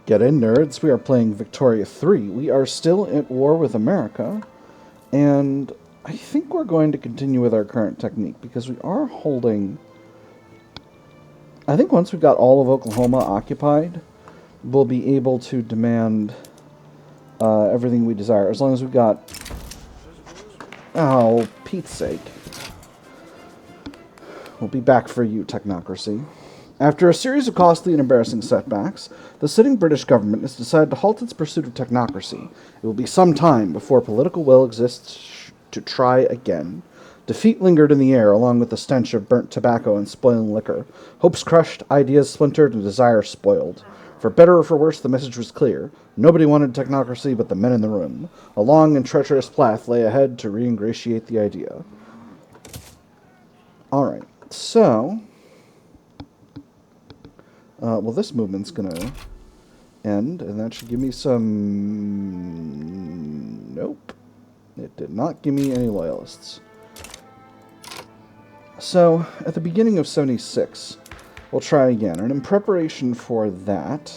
Get in, nerds. We are playing Victoria 3. We are still at war with America, and I think we're going to continue with our current technique, because we are holding... I think once we've got all of Oklahoma occupied, we'll be able to demand everything we desire, as long as we've got... Oh, Pete's sake. We'll be back for you, Technocracy. After a series of costly and embarrassing setbacks, the sitting British government has decided to halt its pursuit of technocracy. It will be some time before political will exists to try again. Defeat lingered in the air, along with the stench of burnt tobacco and spoiling liquor. Hopes crushed, ideas splintered, and desire spoiled. For better or for worse, the message was clear. Nobody wanted technocracy but the men in the room. A long and treacherous path lay ahead to re-ingratiate the idea. Alright, so... well, this movement's going to end, and that should give me some... Nope. It did not give me any loyalists. So, at the beginning of 76, we'll try again. And in preparation for that...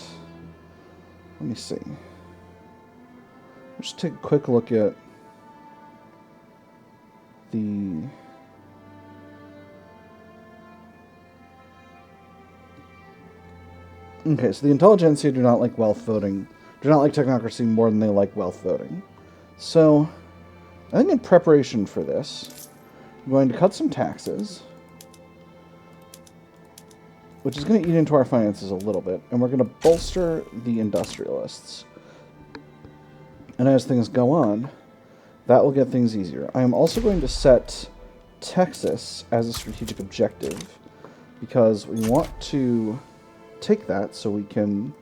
Let me see. Just take a quick look at the... Okay, so the intelligentsia do not like wealth voting. Do not like technocracy more than they like wealth voting. So, I think in preparation for this, I'm going to cut some taxes, which is going to eat into our finances a little bit, and we're going to bolster the industrialists. And as things go on, that will get things easier. I am also going to set Texas as a strategic objective, because we want to... take that so we can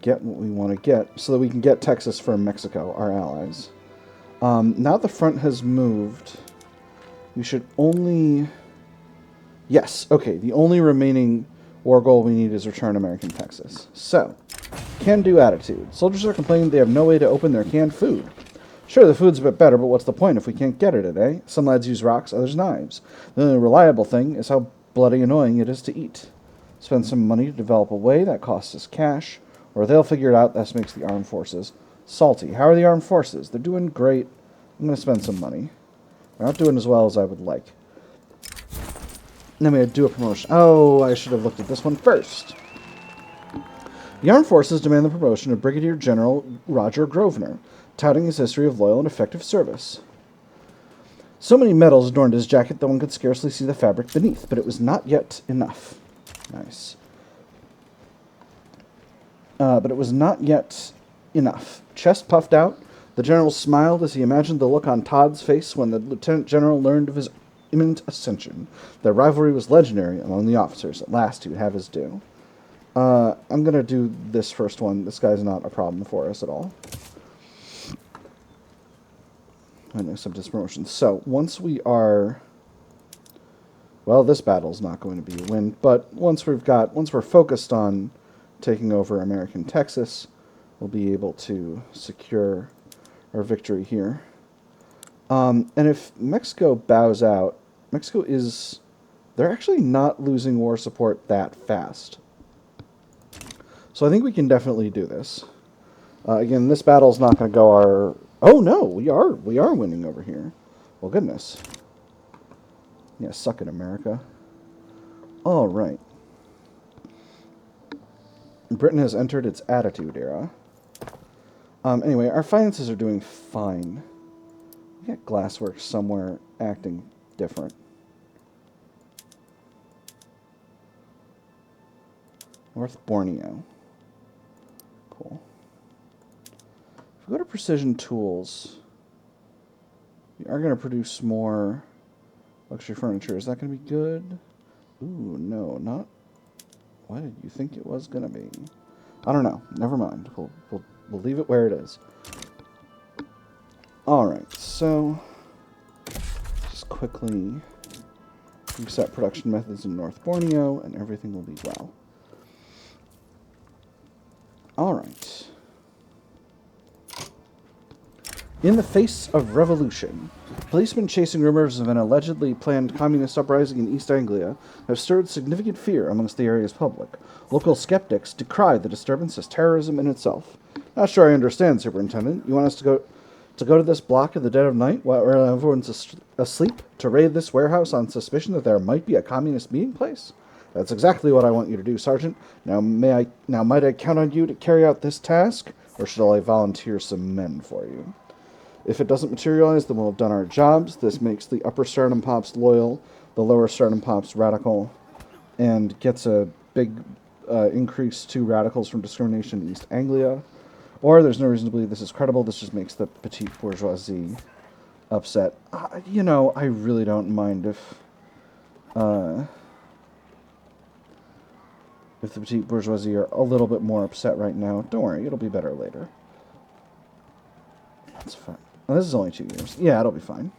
get what we want to get, so that we can get Texas from Mexico, our allies. Now the front has moved. We should only... Yes, okay, the only remaining war goal we need is return American Texas. So, can-do attitude. Soldiers are complaining they have no way to open their canned food. Sure, the food's a bit better, but what's the point if we can't get it, eh? Some lads use rocks, others knives. The only reliable thing is how bloody annoying it is to eat. Spend some money to develop a way that costs us cash, or they'll figure it out. That makes the armed forces salty. How are the armed forces? They're doing great. I'm going to spend some money. They're not doing as well as I would like. And then we do a promotion. Oh, I should have looked at this one first. The armed forces demand the promotion of Brigadier General Roger Grosvenor, touting his history of loyal and effective service. So many medals adorned his jacket that one could scarcely see the fabric beneath, but it was not yet enough. Nice. But it was not yet enough. Chest puffed out, the general smiled as he imagined the look on Todd's face when the lieutenant general learned of his imminent ascension. Their rivalry was legendary among the officers. At last he would have his due. I'm going to do this first one. This guy's not a problem for us at all. And accept his promotion. So, once we are... Well, this battle's not going to be a win, but once we're focused on taking over American Texas, we'll be able to secure our victory here. And if Mexico bows out, Mexico is... They're actually not losing war support that fast. So I think we can definitely do this. Again, this battle's not going to go our... Oh no, we are winning over here. Well, goodness. Yeah, suck it, America. All right. Britain has entered its attitude era. Anyway, our finances are doing fine. We got Glassworks somewhere acting different. North Borneo. Cool. If we go to Precision Tools, we are going to produce more luxury furniture. Is that going to be good? Ooh, no, not... What did you think it was going to be? I don't know. Never mind. We'll leave it where it is. Alright, so... just quickly reset production methods in North Borneo, and everything will be well. Alright. In the face of revolution, policemen chasing rumors of an allegedly planned communist uprising in East Anglia have stirred significant fear amongst the area's public. Local skeptics decry the disturbance as terrorism in itself. Not sure I understand, Superintendent. You want us to go to this block in the dead of night while everyone's asleep to raid this warehouse on suspicion that there might be a communist meeting place? That's exactly what I want you to do, Sergeant. Now might I count on you to carry out this task, or shall I volunteer some men for you? If it doesn't materialize, then we'll have done our jobs. This makes the upper sternum pops loyal, the lower sternum pops radical, and gets a big increase to radicals from discrimination in East Anglia. Or there's no reason to believe this is credible. This just makes the petite bourgeoisie upset. You know, I really don't mind if the petite bourgeoisie are a little bit more upset right now. Don't worry, it'll be better later. That's fine. Well, this is only 2 years. Yeah, it'll be fine.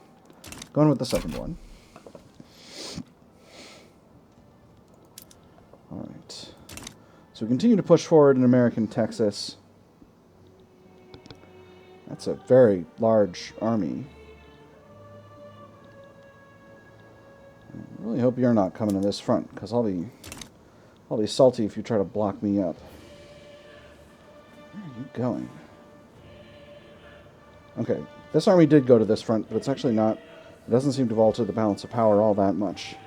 Going with the second one. Alright. So we continue to push forward in American Texas. That's a very large army. I really hope you're not coming to this front, because I'll be salty if you try to block me up. Where are you going? Okay, this army did go to this front, but it's actually not... It doesn't seem to have altered the balance of power all that much.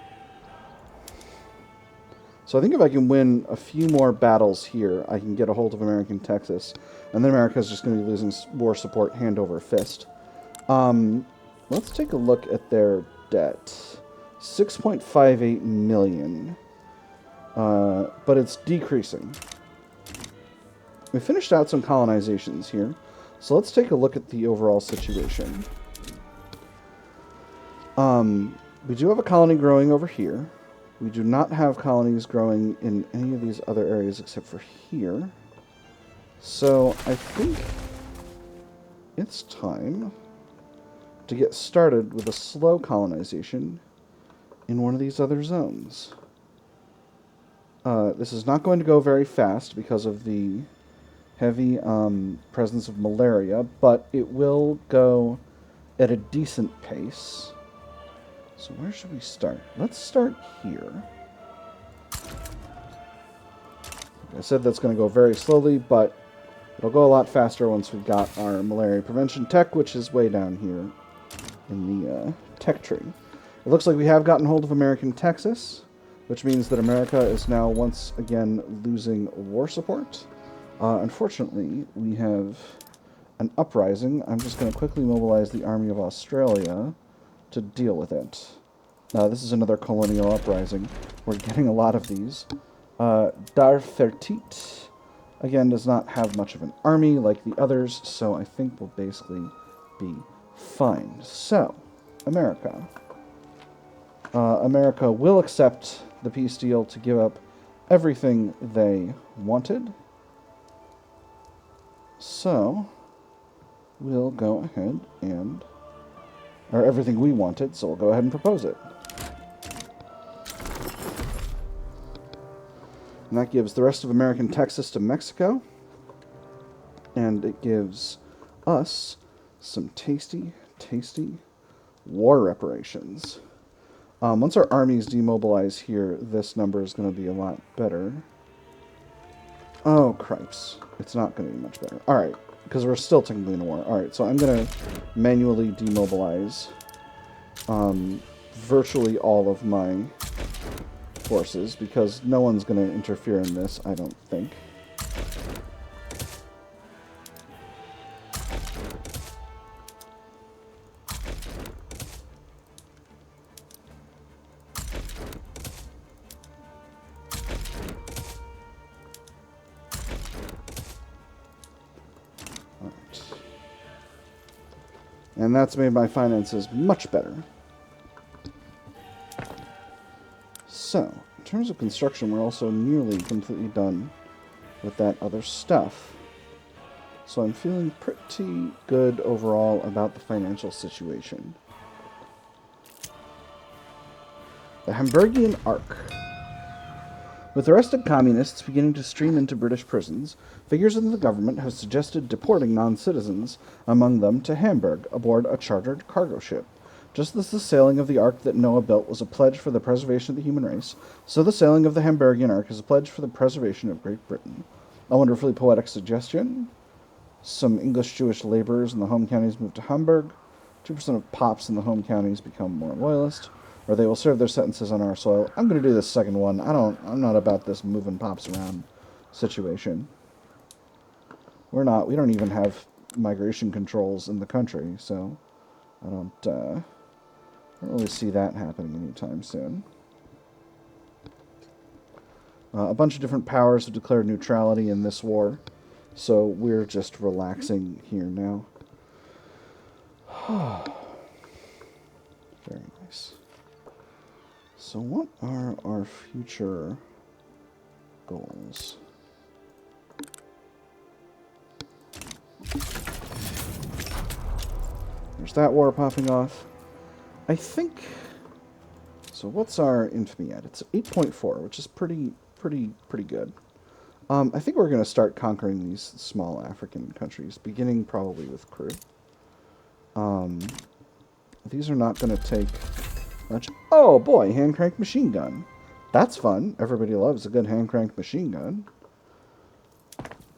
So I think if I can win a few more battles here, I can get a hold of American Texas. And then America's just going to be losing war support hand over fist. Let's take a look at their debt. 6.58 million. But it's decreasing. We finished out some colonizations here. So let's take a look at the overall situation. We do have a colony growing over here. We do not have colonies growing in any of these other areas except for here. So I think it's time to get started with a slow colonization in one of these other zones. This is not going to go very fast because of the heavy presence of malaria, but it will go at a decent pace. So where should we start? Let's start here. Like I said, that's going to go very slowly, but it'll go a lot faster once we've got our malaria prevention tech, which is way down here in the tech tree. It looks like we have gotten hold of American Texas, which means that America is now once again losing war support. Unfortunately, we have an uprising. I'm just going to quickly mobilize the Army of Australia to deal with it. This is another colonial uprising. We're getting a lot of these. Darfertit, again, does not have much of an army like the others, so I think we'll basically be fine. So, America. America will accept the peace deal to give up everything they wanted. So, we'll go ahead and... or everything we wanted, so we'll go ahead and propose it. And that gives the rest of American Texas to Mexico. And it gives us some tasty, tasty war reparations. Once our armies demobilize here, this number is going to be a lot better. Oh, cripes. It's not going to be much better. Alright, because we're still technically in a war. Alright, so I'm going to manually demobilize virtually all of my forces, because no one's going to interfere in this, I don't think. And that's made my finances much better. So, in terms of construction, we're also nearly completely done with that other stuff. So I'm feeling pretty good overall about the financial situation. The Hamburgian Arc. With arrested communists beginning to stream into British prisons, figures in the government have suggested deporting non-citizens, among them to Hamburg, aboard a chartered cargo ship. Just as the sailing of the ark that Noah built was a pledge for the preservation of the human race, so the sailing of the Hamburgian ark is a pledge for the preservation of Great Britain. A wonderfully poetic suggestion. Some English Jewish laborers in the home counties move to Hamburg. 2% of pops in the home counties become more loyalist, or they will serve their sentences on our soil. I'm going to do the second one. I'm not about this moving pops around situation. We don't even have migration controls in the country, so I don't really see that happening anytime soon. A bunch of different powers have declared neutrality in this war, so we're just relaxing here now. Very nice. So what are our future goals? There's that war popping off. I think... So what's our infamy at? It's 8.4, which is pretty good. I think we're going to start conquering these small African countries, beginning probably with crew. These are not going to take much. Oh boy, hand-cranked machine gun. That's fun. Everybody loves a good hand-cranked machine gun.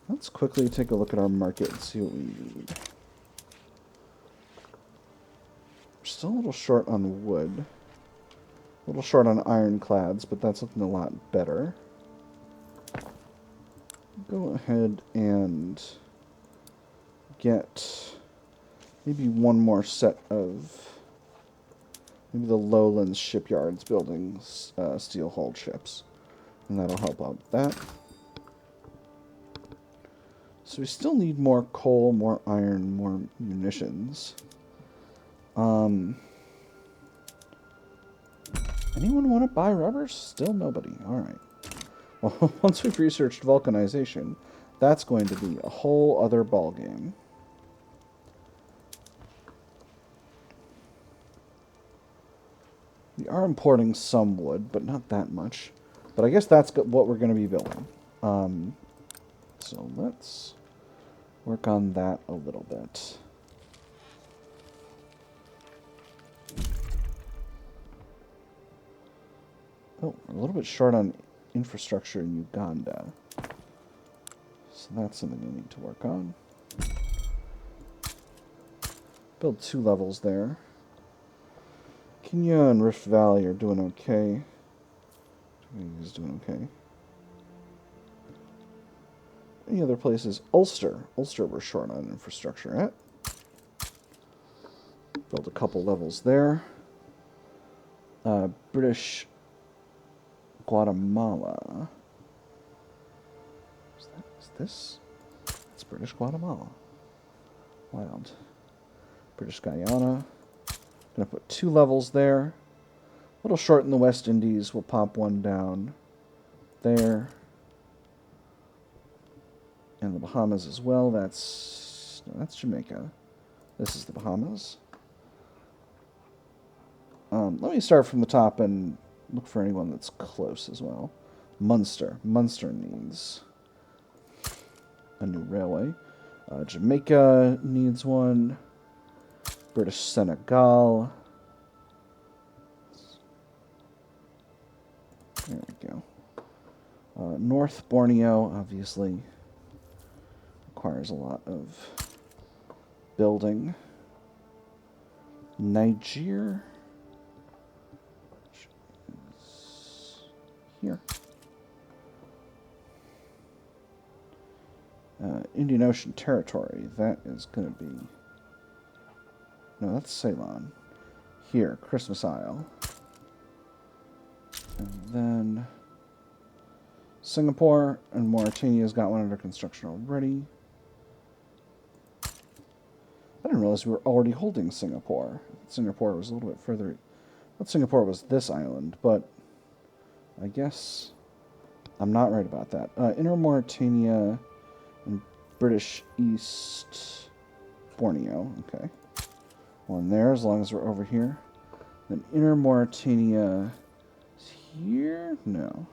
Let's quickly take a look at our market and see what we need. We're still a little short on wood. A little short on ironclads, but that's looking a lot better. Go ahead and get maybe one more set of maybe the Lowlands shipyards building steel-hulled ships, and that'll help out with that. So we still need more coal, more iron, more munitions. Anyone want to buy rubbers? Still nobody. All right. Well, once we've researched vulcanization, that's going to be a whole other ballgame. We are importing some wood, but not that much. But I guess that's what we're going to be building. So let's work on that a little bit. Oh, we're a little bit short on infrastructure in Uganda. So that's something we need to work on. Build 2 levels there. Kenya and Rift Valley are doing okay. He's doing okay. Any other places? Ulster. Ulster we're short on infrastructure at. Build a couple levels there. British Guatemala. Is this? It's British Guatemala. Wild. British Guyana. Gonna put 2 levels there. A little short in the West Indies. We'll pop one down there. And the Bahamas as well. That's Jamaica. This is the Bahamas. Let me start from the top and look for anyone that's close as well. Munster. Munster needs a new railway. Jamaica needs one. British Senegal. There we go. North Borneo, obviously, requires a lot of building. Niger is here. Indian Ocean Territory, that is going to be... No, that's Ceylon. Here, Christmas Isle. And then Singapore and Mauritania's got one under construction already. I didn't realize we were already holding Singapore. Singapore was a little bit further... I thought Singapore was this island, but I guess I'm not right about that. Inner Mauritania and British East Borneo. Okay. One there, as long as we're over here. Then Inner Mauritania is here? No.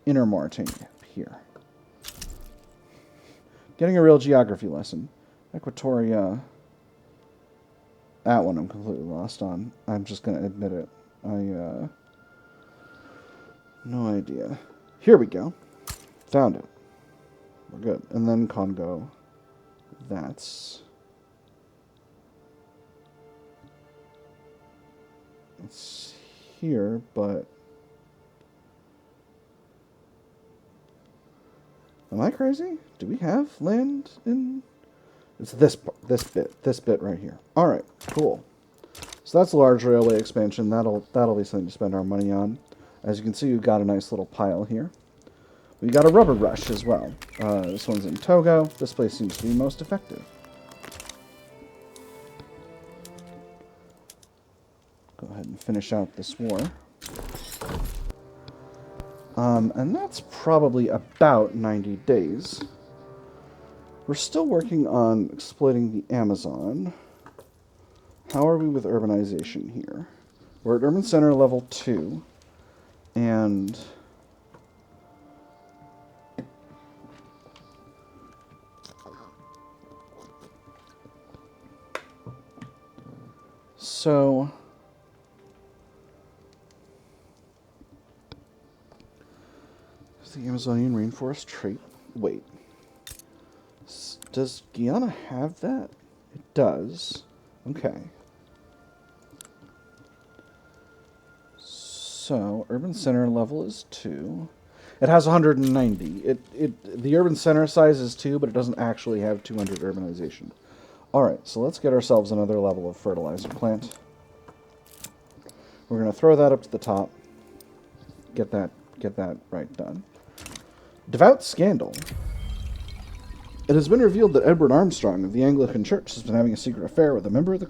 Inner Mauritania, here. Getting a real geography lesson. Equatoria. That one I'm completely lost on. I'm just going to admit it. No idea. Here we go. Found it. We're good. And then Congo. That's it's here, but am I crazy? Do we have land in? It's this bit right here. All right, cool. So that's a large railway expansion. That'll be something to spend our money on. As you can see, we've got a nice little pile here. We got a rubber rush as well. This one's in Togo. This place seems to be most effective. Go ahead and finish out this war. And that's probably about 90 days. We're still working on exploiting the Amazon. How are we with urbanization here? We're at urban center level 2. And so the Amazonian rainforest trait. Wait. Does Guyana have that? It does. Okay. So, urban center level is 2. It has 190. The urban center size is 2, but it doesn't actually have 200 urbanization. Alright, so let's get ourselves another level of fertilizer plant. We're going to throw that up to the top. Get that right done. Devout scandal. It has been revealed that Edward Armstrong of the Anglican Church has been having a secret affair with a member of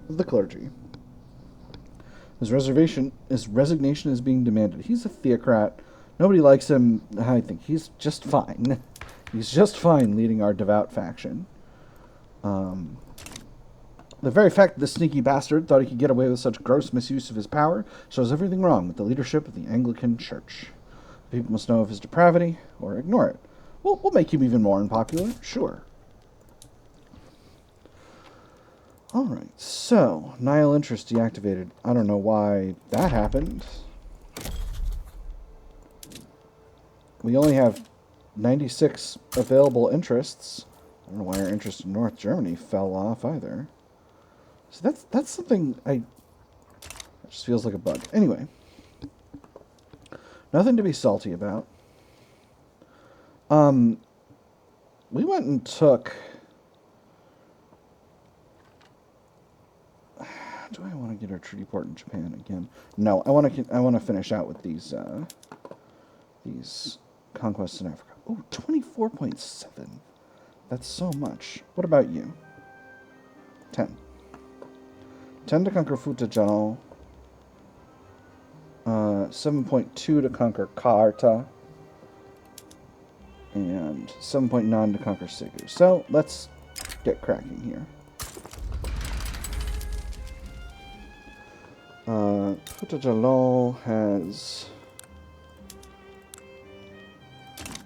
the clergy. His resignation is being demanded. He's a theocrat. Nobody likes him. I think he's just fine. He's just fine leading our devout faction. The very fact that this sneaky bastard thought he could get away with such gross misuse of his power shows everything wrong with the leadership of the Anglican Church. People must know of his depravity or ignore it. We'll make him even more unpopular, sure. Alright, so, Nile interest deactivated. I don't know why that happened. We only have 96 available interests. I don't know why our interest in North Germany fell off either. So that's something it just feels like a bug. Anyway. Nothing to be salty about. We went and took... Do I want to get our treaty port in Japan again? No, I want to finish out with these conquests in Africa. Oh, 24.7. That's so much. What about you? 10. 10 to conquer Futa Jallon. 7.2 to conquer Karta. And 7.9 to conquer Segu. So, let's get cracking here. Futa Jallon has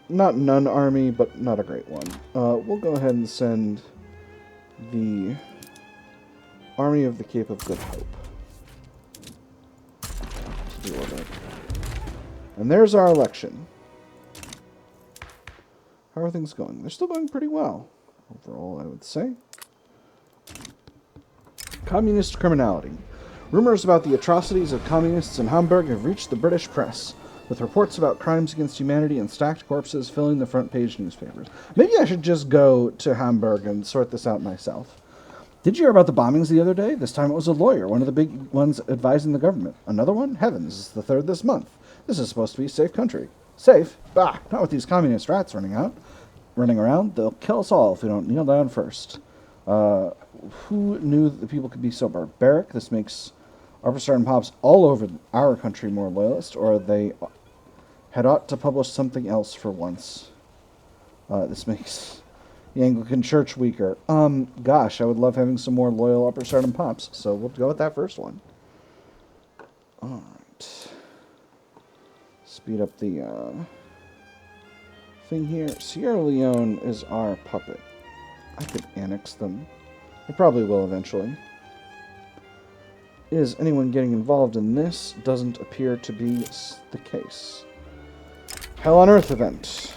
not none army, but not a great one. We'll go ahead and send the Army of the Cape of Good Hope to deal with it. And there's our election. How are things going? They're still going pretty well, overall, I would say. Communist criminality. Rumors about the atrocities of communists in Hamburg have reached the British press, with reports about crimes against humanity and stacked corpses filling the front page newspapers. Maybe I should just go to Hamburg and sort this out myself. Did you hear about the bombings the other day? This time it was a lawyer, one of the big ones advising the government. Another one? Heavens, it's the 3rd this month. This is supposed to be a safe country. Safe? Bah, not with these communist rats running around. They'll kill us all if we don't kneel down first. Who knew that the people could be so barbaric? This makes upstart and pops all over our country more loyalist, or they had ought to publish something else for once. This makes the Anglican Church weaker. Gosh, I would love having some more loyal upper stardom pops, so we'll go with that first one. Alright. Speed up the thing here. Sierra Leone is our puppet. I could annex them. I probably will eventually. Is anyone getting involved in this? Doesn't appear to be the case. Hell on Earth event.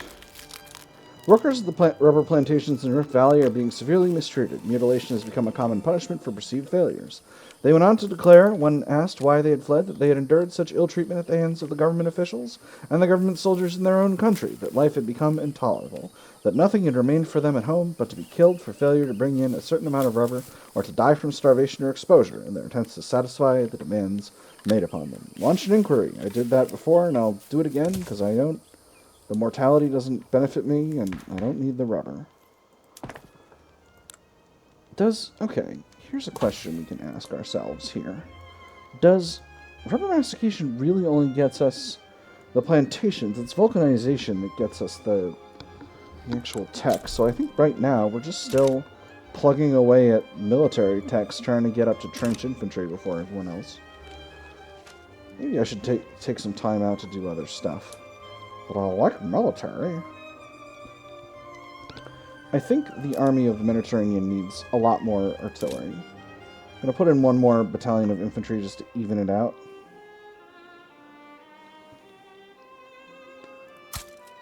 Workers of the rubber plantations in Rift Valley are being severely mistreated. Mutilation has become a common punishment for perceived failures. They went on to declare, when asked why they had fled, that they had endured such ill treatment at the hands of the government officials and the government soldiers in their own country, that life had become intolerable, that nothing had remained for them at home but to be killed for failure to bring in a certain amount of rubber, or to die from starvation or exposure, in their attempts to satisfy the demands made upon them. Launch an inquiry. I did that before, and I'll do it again, because I don't... The mortality doesn't benefit me, and I don't need the rubber. Okay, here's a question we can ask ourselves here. Does rubber mastication really only gets us the plantations? It's vulcanization that gets us the actual tech. So I think right now we're just still plugging away at military techs, trying to get up to trench infantry before everyone else. Maybe I should take some time out to do other stuff. But I like military. I think the army of the Mediterranean needs a lot more artillery. I'm going to put in one more battalion of infantry just to even it out.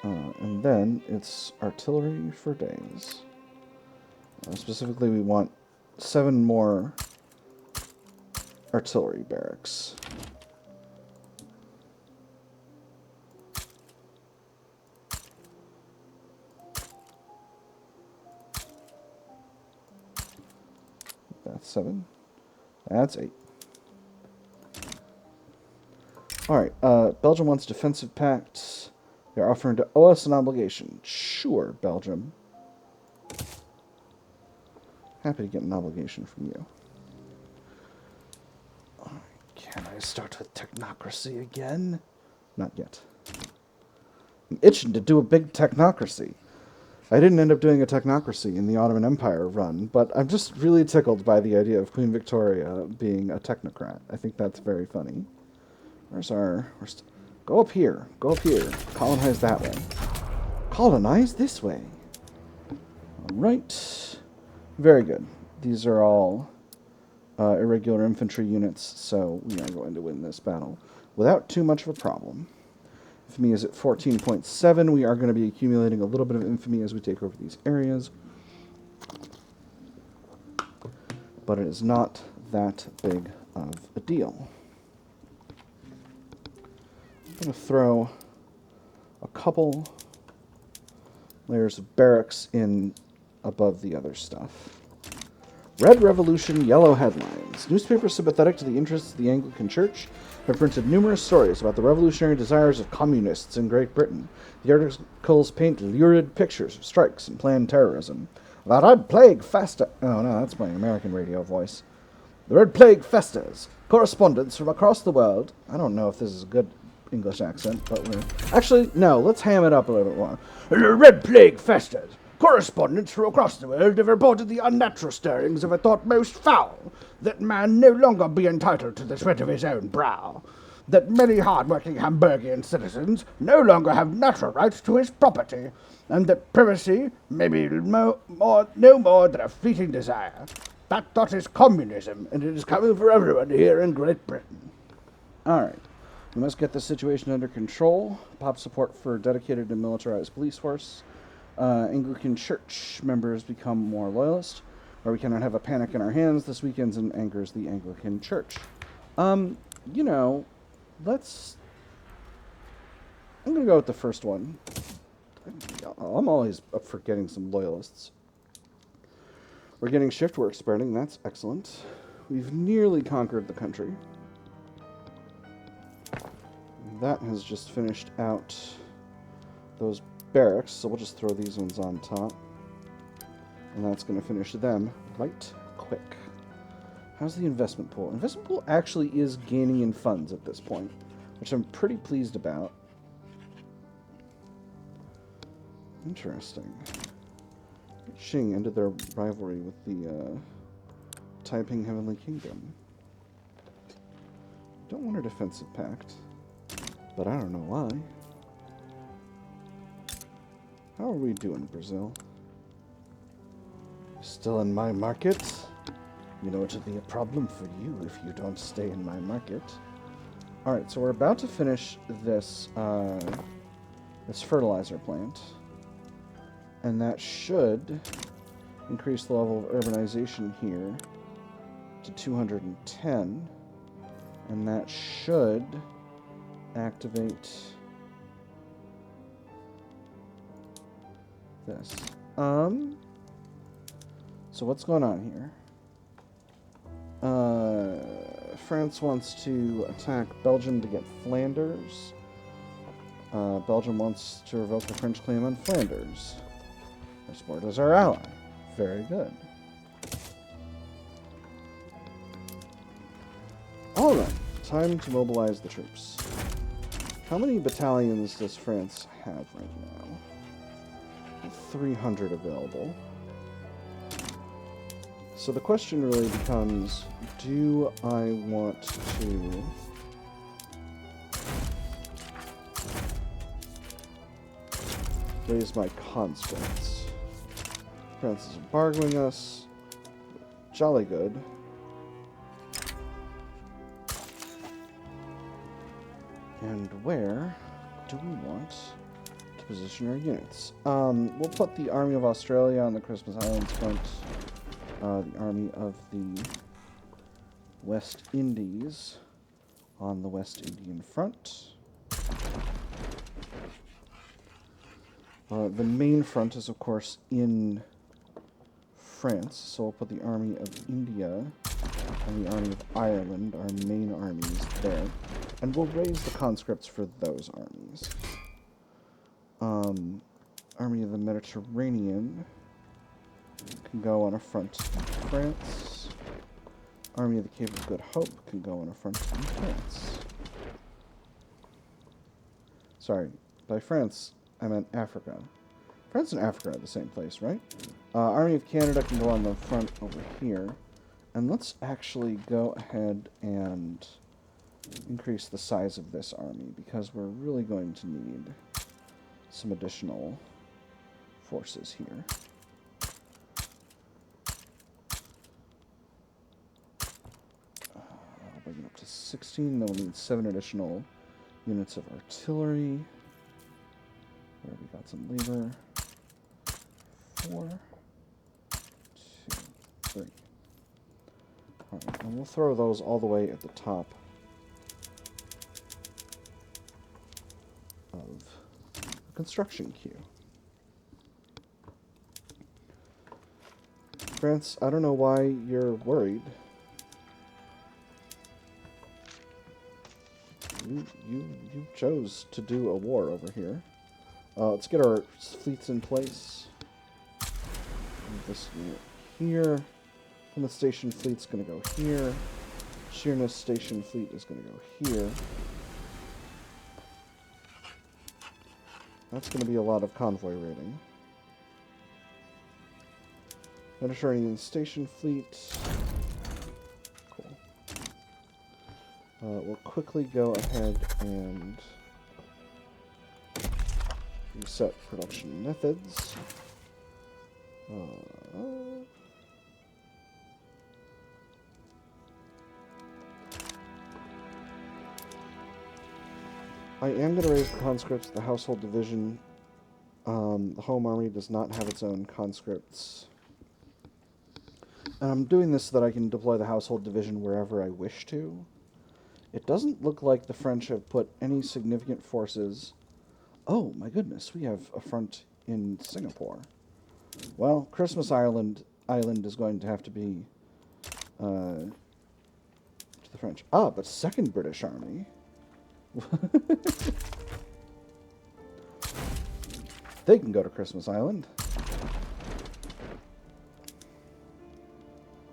And then it's artillery for days. Specifically, we want 7 more artillery barracks. That's 7. That's 8. Alright, Belgium wants defensive pacts. They're offering to owe us an obligation. Sure, Belgium. Happy to get an obligation from you. Can I start with Technocracy again? Not yet. I'm itching to do a big Technocracy. I didn't end up doing a Technocracy in the Ottoman Empire run, but I'm just really tickled by the idea of Queen Victoria being a technocrat. I think that's very funny. Where's our... Go up here. Go up here. Colonize that way. Colonize this way. Alright. Very good. These are all irregular infantry units, so we are going to win this battle without too much of a problem. Infamy is at 14.7. We are going to be accumulating a little bit of infamy as we take over these areas. But it is not that big of a deal. I'm going to throw a couple layers of barracks in above the other stuff. Red Revolution, yellow headlines. Newspapers sympathetic to the interests of the Anglican Church have printed numerous stories about the revolutionary desires of communists in Great Britain. The articles paint lurid pictures of strikes and planned terrorism. The Red Plague festa... Oh, no, that's my American radio voice. The Red Plague festers. Correspondents from across the world... I don't know if this is a good English accent, but we're... Actually, no, let's ham it up a little bit more. The Red Plague festers. Correspondents from across the world have reported the unnatural stirrings of a thought most foul, that man no longer be entitled to the sweat of his own brow, that many hard-working Hamburgian citizens no longer have natural rights to his property, and that privacy may be no more than a fleeting desire. That thought is communism, and it is coming for everyone here in Great Britain. Alright, we must get this situation under control. Pop support for dedicated and militarized police force. Anglican Church members become more loyalist, or we cannot have a panic in our hands. This weekends and angers the Anglican Church. You know, I'm gonna go with the first one. I'm always up for getting some loyalists. We're getting shift work spreading. That's excellent. We've nearly conquered the country. That has just finished out those barracks, so we'll just throw these ones on top. And that's going to finish them right quick. How's the investment pool? Investment pool actually is gaining in funds at this point, which I'm pretty pleased about. Interesting. Qing ended their rivalry with the Taiping Heavenly Kingdom. Don't want a defensive pact, but I don't know why. How are we doing, Brazil? Still in my market? You know, it'll be a problem for you if you don't stay in my market. Alright, so we're about to finish this, this fertilizer plant. And that should increase the level of urbanization here to 210. And that should activate this. So what's going on here? France wants to attack Belgium to get Flanders. Belgium wants to revoke the French claim on Flanders. Esport is our ally. Very good. Alright, time to mobilize the troops. How many battalions does France have right now? 300 available. So the question really becomes, do I want to raise my conscripts? France is embargoing us. Jolly good. And where do we want to position our units? We'll put the Army of Australia on the Christmas Islands front. The Army of the West Indies on the West Indian front. The main front is, of course, in France, so we'll put the Army of India and the Army of Ireland, our main armies, there. And we'll raise the conscripts for those armies. Army of the Mediterranean can go on a front in France. Army of the Cape of Good Hope can go on a front in France. Sorry, by France, I meant Africa. France and Africa are the same place, right? Army of Canada can go on the front over here. And let's actually go ahead and increase the size of this army, because we're really going to need some additional forces here. I'll bring it up to 16. Then we'll need 7 additional units of artillery. There, we got some labor. 4, 2, 3. Alright, and we'll throw those all the way at the top of the construction queue. France, I don't know why you're worried. You chose to do a war over here. Let's get our fleets in place. Move this unit here. Plymouth Station Fleet's going to go here. Sheerness Station Fleet is going to go here. That's going to be a lot of convoy raiding. Mediterranean Station Fleet. Cool. We'll quickly go ahead and reset production methods. I am going to raise the conscripts, the household division. The home army does not have its own conscripts. And I'm doing this so that I can deploy the household division wherever I wish to. It doesn't look like the French have put any significant forces. Oh my goodness, we have a front in Singapore. Well, Christmas Island is going to have to be to the French. Ah, but Second British Army. They can go to Christmas Island.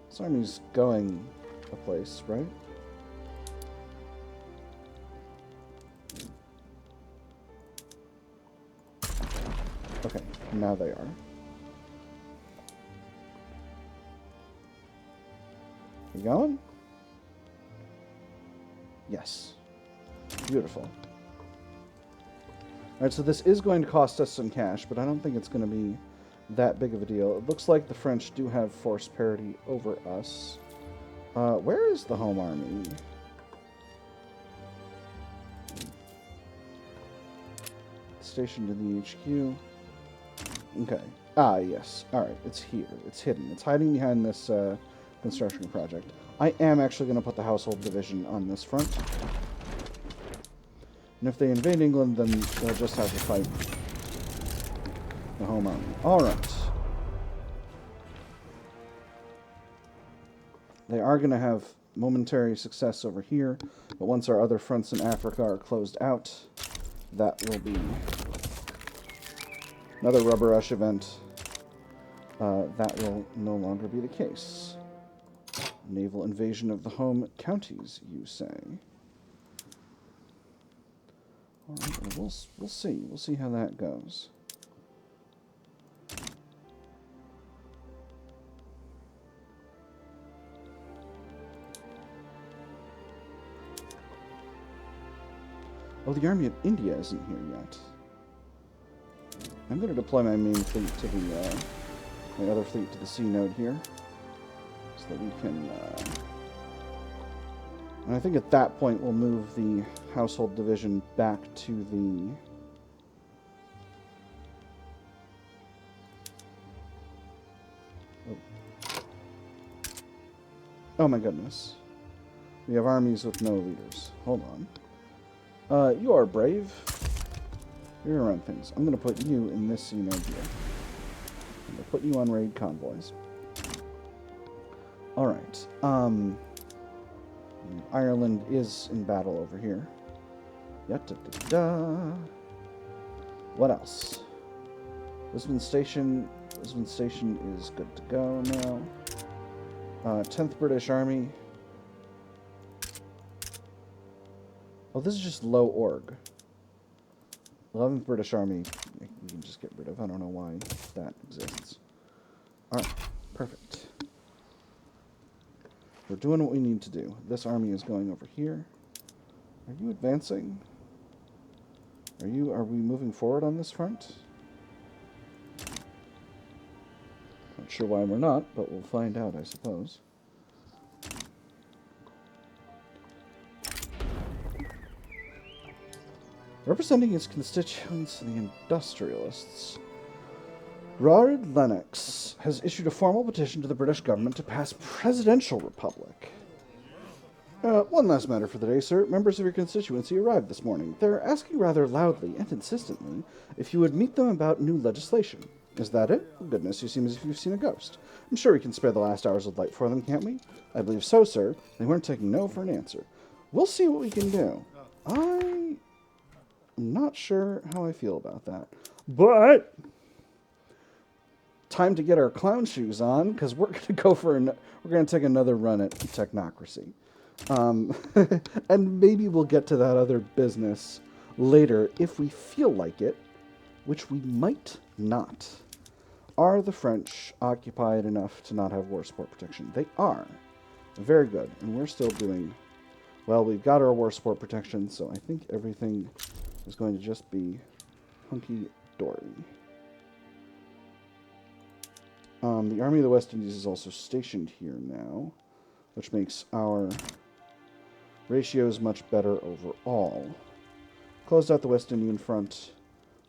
This army's going a place, right? Okay, now they are. You going? Yes. Beautiful. Alright, so this is going to cost us some cash, but I don't think it's going to be that big of a deal. It looks like the French do have force parity over us. Where is the home army? Stationed in the HQ. Okay. Ah, yes. Alright, it's here. It's hidden. It's hiding behind this construction project. I am actually going to put the household division on this front. And if they invade England, then they'll just have to fight the home army. Alright. They are going to have momentary success over here, but once our other fronts in Africa are closed out, that will be another rubber rush event. That will no longer be the case. Naval invasion of the home counties, you say? All right, well, we'll see. We'll see how that goes. Oh, the Army of India isn't here yet. I'm going to deploy my main fleet to the, my other fleet to the sea node here, so that we can, and I think at that point we'll move the household division back to the, oh my goodness. We have armies with no leaders. Hold on. You are brave. You're gonna run things. I'm gonna put you in this sea node here. I'm gonna put you on raid convoys. Alright. Ireland is in battle over here. Da-da-da-da. What else? Lisbon Station is good to go now. 10th British Army. Oh, this is just low org. 11th British Army, we can just get rid of. I don't know why that exists. Alright, perfect. We're doing what we need to do. This army is going over here. Are you advancing? Are we moving forward on this front? Not sure why we're not, but we'll find out, I suppose. Representing his constituents, the industrialists, Rarid Lennox has issued a formal petition to the British government to pass presidential republic. One last matter for the day, sir. Members of your constituency arrived this morning. They're asking rather loudly and insistently if you would meet them about new legislation. Is that it? Oh, goodness, you seem as if you've seen a ghost. I'm sure we can spare the last hours of light for them, can't we? I believe so, sir. They weren't taking no for an answer. We'll see what we can do. I'm not sure how I feel about that. But time to get our clown shoes on, because we're going to go for we're going to take another run at Technocracy. And maybe we'll get to that other business later if we feel like it, which we might not. Are the French occupied enough to not have war support protection? They are. Very good. And we're still doing, well, we've got our war support protection, so I think everything is going to just be hunky-dory. The Army of the West Indies is also stationed here now, which makes our ratios much better overall. Closed out the West Indian front.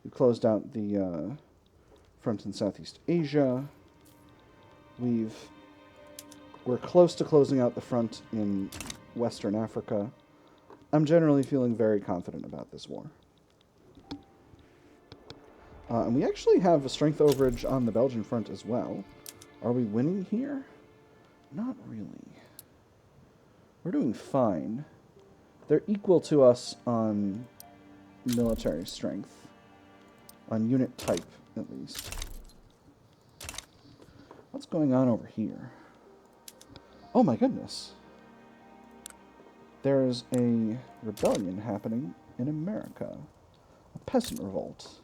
We closed out the front in Southeast Asia. We're close to closing out the front in Western Africa. I'm generally feeling very confident about this war. And we actually have a strength overage on the Belgian front as well. Are we winning here? Not really. We're doing fine. They're equal to us on military strength. On unit type, at least. What's going on over here? Oh my goodness. There's a rebellion happening in America. A peasant revolt.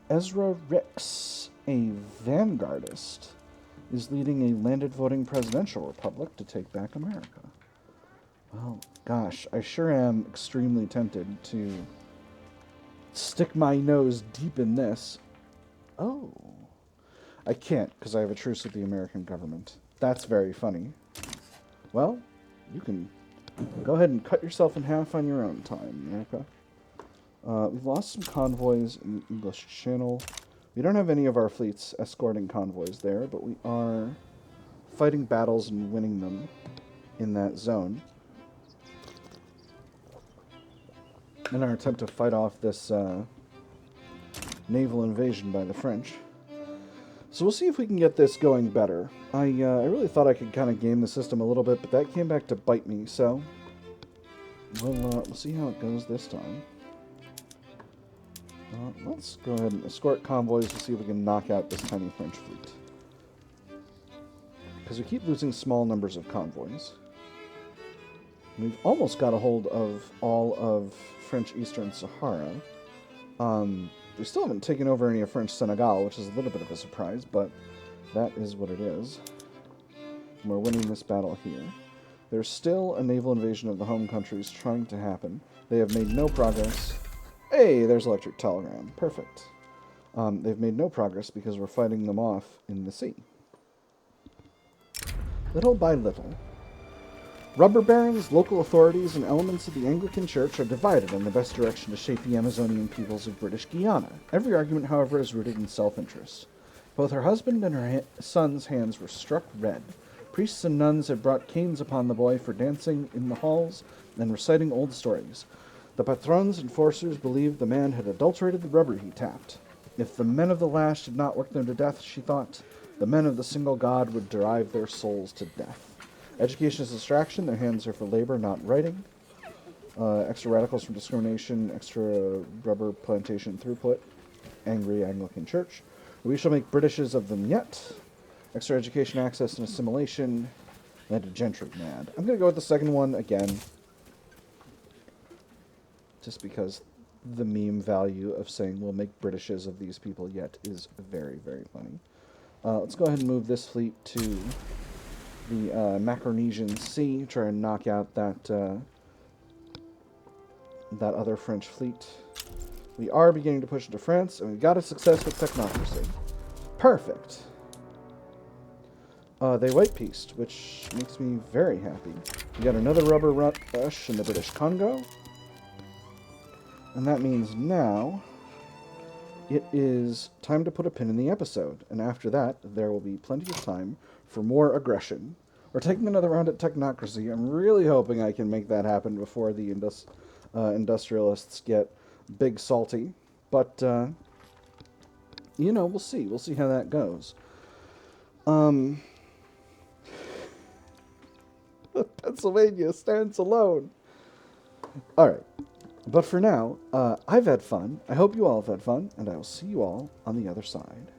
Ezra Ricks, a vanguardist, is leading a landed voting presidential republic to take back America. Well, gosh, I sure am extremely tempted to stick my nose deep in this. Oh. I can't, because I have a truce with the American government. That's very funny. Well, you can go ahead and cut yourself in half on your own time, America. We've lost some convoys in the English Channel. We don't have any of our fleets escorting convoys there, but we are fighting battles and winning them in that zone in our attempt to fight off this naval invasion by the French. So we'll see if we can get this going better. I really thought I could kind of game the system a little bit, but that came back to bite me, so we'll see how it goes this time. Let's go ahead and escort convoys to see if we can knock out this tiny French fleet. Because we keep losing small numbers of convoys. We've almost got a hold of all of French Eastern Sahara. We still haven't taken over any of French Senegal, which is a little bit of a surprise, but that is what it is. And we're winning this battle here. There's still a naval invasion of the home countries trying to happen. They have made no progress. Hey, there's electric telegram. Perfect. They've made no progress because we're fighting them off in the sea. Little by little. Rubber barons, local authorities, and elements of the Anglican Church are divided on the best direction to shape the Amazonian peoples of British Guiana. Every argument, however, is rooted in self-interest. Both her husband and her son's hands were struck red. Priests and nuns had brought canes upon the boy for dancing in the halls and reciting old stories. The patrons and forcers believed the man had adulterated the rubber he tapped. If the men of the lash did not work them to death, she thought, the men of the single god would drive their souls to death. Education is distraction. Their hands are for labor, not writing. Extra radicals from discrimination. Extra rubber plantation throughput. Angry Anglican Church. We shall make Britishes of them yet. Extra education, access, and assimilation. And a gentry mad. I'm going to go with the second one again. Just because the meme value of saying we'll make Britishes of these people yet is very, very funny. Let's go ahead and move this fleet to the Macaronesian Sea, try and knock out that that other French fleet. We are beginning to push into France, and we got a success with Technocracy. Perfect. They white-pieced, which makes me very happy. We got another rubber rush in the British Congo. And that means now it is time to put a pin in the episode. And after that, there will be plenty of time for more aggression. We're taking another round at Technocracy. I'm really hoping I can make that happen before the industrialists get big salty. But, you know, we'll see. We'll see how that goes. Pennsylvania stands alone. All right. But for now, I've had fun. I hope you all have had fun, and I will see you all on the other side.